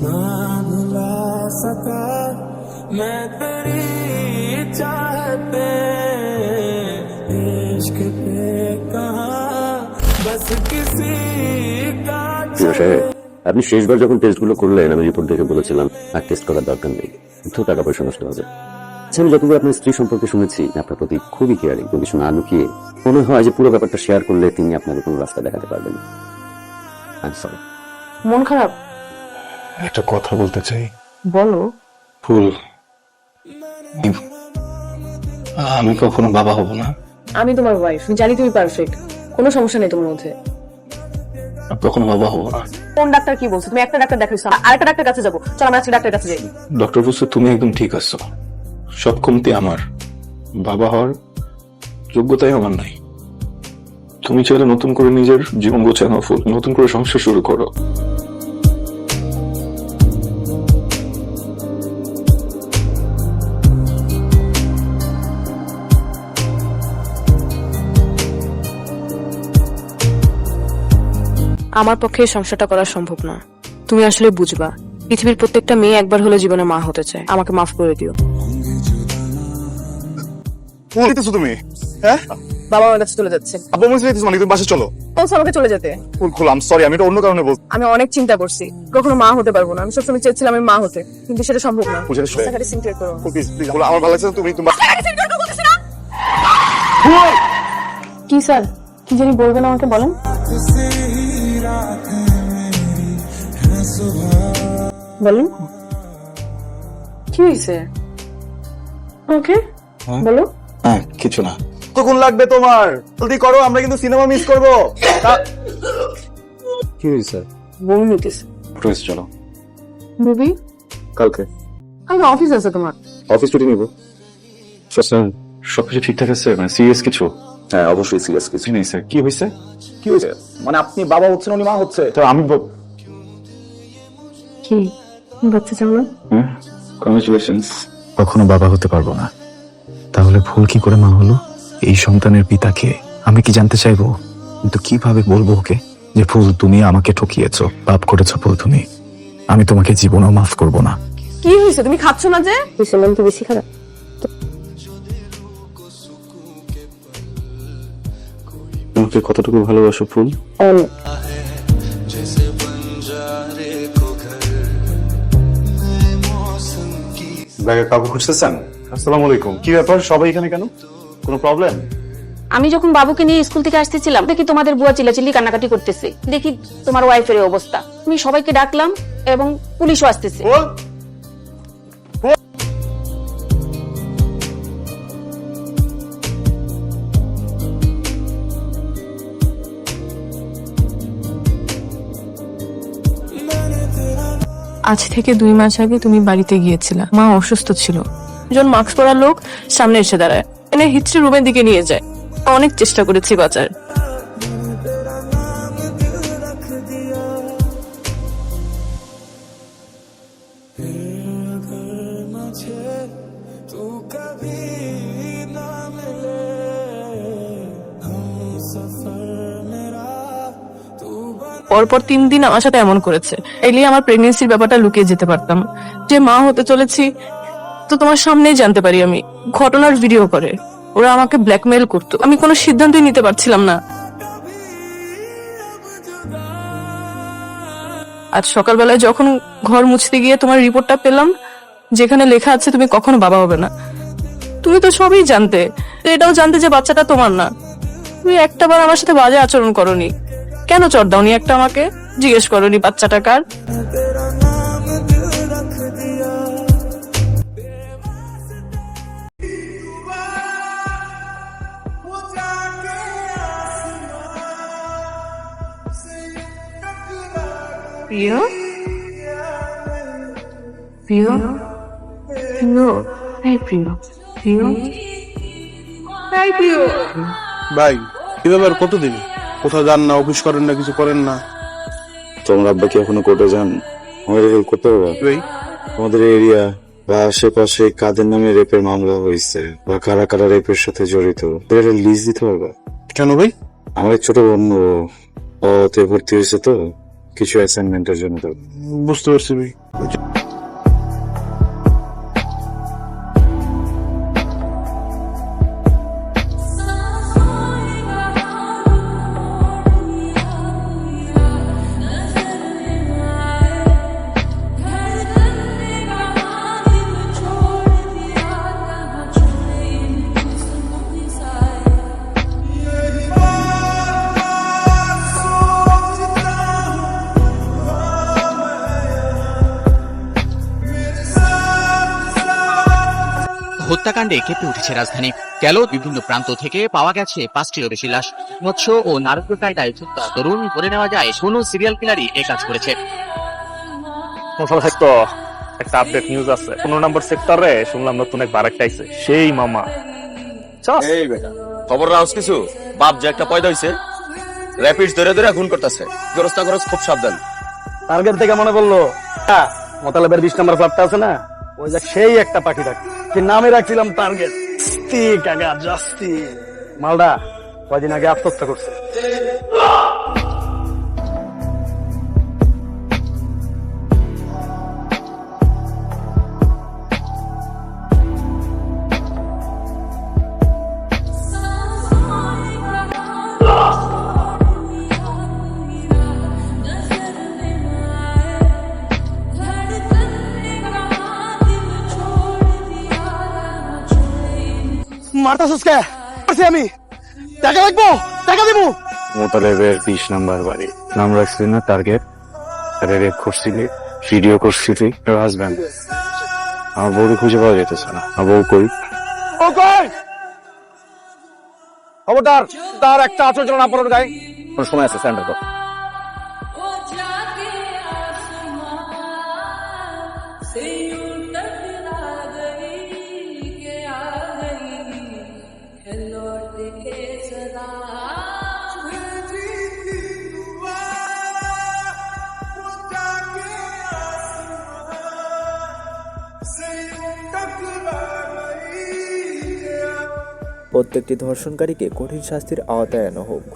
ना भुला सका मैं तेरी चाहते इश्क पे कहा बस किसी का আপনি শেষবার যখন টেস্টগুলো করলেন আমি রিপোর্ট দেখে বলেছিলাম আর টেস্ট করার দরকার নেই, কিন্তু টাকা পয়সা নষ্ট হবে। আচ্ছা, আমি যতবার আপনার স্ত্রী সম্পর্কে শুনেছি আপনার প্রতি খুবই কেয়ারিং, কোনো কিছু না লুকিয়ে। মনে হয় যে পুরো ব্যাপারটা শেয়ার করলে তিনি আপনাকে কোনো রাস্তা দেখাতে পারবেন। I am sorry. মন খারাপ? একটা কথা বলতে চাই। বলো। ফুল, আমি কখনো বাবা হব না। আমি তোমার ওয়াইফ, আমি জানি তুমি পারফেক্ট, কোনো সমস্যা নেই তোমার মধ্যে। আমি কখনো বাবা হব না। কোন ডাক্তার কি বলছো? তুমি একটা ডাক্তার দেখাইছো, আরেকটা ডাক্তার কাছে যাবো। চল আমরা আজকে ডাক্তারের কাছে যাই। ডক্টর বলছে তুমি একদম ঠিক আছো, সব কমতি আমার, বাবা হওয়ার যোগ্যতাই আমার নাই। তুমি চাইলে নতুন করে নিজের জীবন গোছানো, ফুল নতুন করে সংসার শুরু করো। আমার পক্ষে এই সংসারটা করা সম্ভব না। তুমি আসলে বুঝবা, পৃথিবীর প্রত্যেকটা মেয়ে একবার হলে জীবনে মা হতে চায়। আমাকে মাফ করে দিও। তুমি হ্যাঁ বাবা আমার কাছে চলে যাচ্ছে। আব্বু মুছে দিতেছ মানে তুমি বাসে চলো। বলছো আমাকে চলে যেতে। ফুল খুল, আমি সরি, আমি এটা অন্য কারণে বলছি। আমি অনেক চিন্তা করছি, কখনো মা হতে পারবো না। আমি সবসময় চেয়েছিলাম আমি মা হতে, কিন্তু সেটা সম্ভব না। বুঝে শুনে রাস্তাঘাটে সিনক্রিয়েট করো। প্লিজ প্লিজ আমার ভালো লাগছে না, তুমি তুমি কি স্যার, কি জানি বলবেন আমাকে বলেন। বলুন কি হয়েছে? ওকে বলো। হ্যাঁ, কিছু না। কতক্ষণ লাগবে তোমার? জলদি করো, আমরা কিন্তু সিনেমা মিস করব। কি হয়েছে? বমি হইতেছে। রয়েছে, চলো। মুভি কালকে কালকে অফিস আছে তোমার। অফিস ছুটি নিব। সবকিছু ঠিকঠাক আছে? মানে সিরিয়াস কিছু? হ্যাঁ, অবশ্যই সিরিয়াস কিছু। নেই স্যার। কি হয়েছে? কি হয়েছে মানে আপনি বাবা হচ্ছেন, উনি মা হচ্ছে? তো আমি কি বাচ্চা চাও না? কংগ্রেচুলেশনস। কখনো বাবা হতে পারবো না, তাহলে ভুল কি করে মা হলো? এই সন্তানের পিতাকে আমি কি জানতে চাইবো? কিন্তু কিভাবে বলবো ওকে যে ফুল তুমি আমাকে ঠকিয়েছো, পাপ করেছো ফুল তুমি, আমি তোমাকে জীবনেও মাফ করব না। কি হয়েছে? তুমি খাচ্ছ না যে? মন কি বেশি খারাপ? আমাকে কতটুকু ভালোবাসো ফুল? ব্যাগে কাউকে খুঁজতেছেন? আসসালামু আলাইকুম। কি ব্যাপার, সবাই এখানে কেন? কোনো প্রবলেম? আমি যখন বাবুকে নিয়ে স্কুল থেকে আসতেছিলাম দেখি তোমাদের বুয়া চিল্লাচিল্লি কান্নাকাটি করতেছে, দেখি তোমার ওয়াইফের এই অবস্থা। আমি সবাইকে ডাকলাম এবং পুলিশও আসতেছে। আজ থেকে 2 মাস আগে তুমি বাড়িতে গিয়েছিলা, মা অসুস্থ ছিল। একজন মাস্ক পরা লোক সামনে এসে দাঁড়ায়, এনে হিচড়ে রুমের দিকে নিয়ে যায়। অনেক চেষ্টা করেছি বাঁচার। পরপর 3 দিন আমার সাথে এমন করেছে। এলিয়ে আমার প্রেগনেন্সির ব্যাপারটা লুকিয়ে যেতে পারতাম। যে মা হতে চলেছি তো তোমার সামনেই জানতে পারি আমি। ঘটনার ভিডিও করে ওরা আমাকে ব্ল্যাকমেইল করতো। আমি কোনো সিদ্ধান্তই নিতে পারছিলাম না। আজ সকালবেলায় যখন ঘর মুছতে গিয়ে তোমার রিপোর্টটা পেলাম, যেখানে লেখা আছে তুমি কখনো বাবা হবে না। তুমি তো সবই জানতে, এটাও জানতে যে বাচ্চাটা তোমার না। তুমি একটাবার আমার সাথে বাজে আচরণ করনি, কেন চড় দাওনি একটা? আমাকে জিজ্ঞেস করনি বাচ্চাটা কার? প্রিয় প্রিয় প্রিয় এই প্রিয় প্রিয় এই প্রিয়। ভাই কি ব্যাপার, কতদিন কোথাও যান না, অফিস করেন না, কিছু করেন না? তোমার আব্বা কি এখনো কোর্টে যান? আমাদের হেল্প করতে হবে ভাই আমাদের এরিয়া বা আশেপাশে কাদের নামে রেপের মামলা হয়েছে বা কারা কারা রেপের সাথে জড়িত, এটা লিস্ট দিতে পারবে? কেন ভাই? আমার এক ছোট বোন ওতে ভর্তি হয়েছে, তো কিছু অ্যাসাইনমেন্টের জন্য তো। বুঝতে পারছি ভাই। হত্যাকাণ্ডে কেঁপে উঠেছে রাজধানী। গেল বিভিন্ন প্রান্ত থেকে পাওয়া গেছে 5টিরও বেশি লাশ। মৎস্য ও নারকীয় কায়দায় হত্যা তরুণ ধরে নেওয়া যায় কোন সিরিয়াল কিলারই এ কাজ করেছে। একটা আপডেট নিউজ আছে, 15 নম্বর সেক্টরে শুনলাম নতুন এক বারাকটা আইছে, সেই মামা। এই বেটা, খবর রাখছ কিছু? বাপ যে একটা পয়দা হইছে, র্যাপিড ধরে ধরে খুন করতেছে। ব্যবস্থা করছ, খুব সাবধান। টার্গেট থেকে মনে করলো মোতালেবের 20 নম্বর ফ্ল্যাটটা আছে না, ওই যে সেই একটা পাখি ডাক, যে নামে রাখছিলাম টার্গেট। কাকা জাস্তি মালডা কয়দিন আগে আত্মহত্যা করছে। মারতাছিস কে? আমি টাকা রাখবো, টাকা দিব। মোতালেবের 20 নাম্বার বাড়ি, নাম রাখছিলি না টার্গেট, রেপ করছিলি, ভিডিও করছিলি। তোর হাজব্যান্ড আমার বউকে খুঁজে পাওয়া যেতেছে না। আমার বউ কই? ও কই? খবরদার, তার একটা আচরণ না পড়ার গায়ে। কোন সময় আছে স্যান্ডার কর। প্রত্যেকটি ধর্ষণকারীকে কঠিন শাস্তির আওতায় আনা হোক।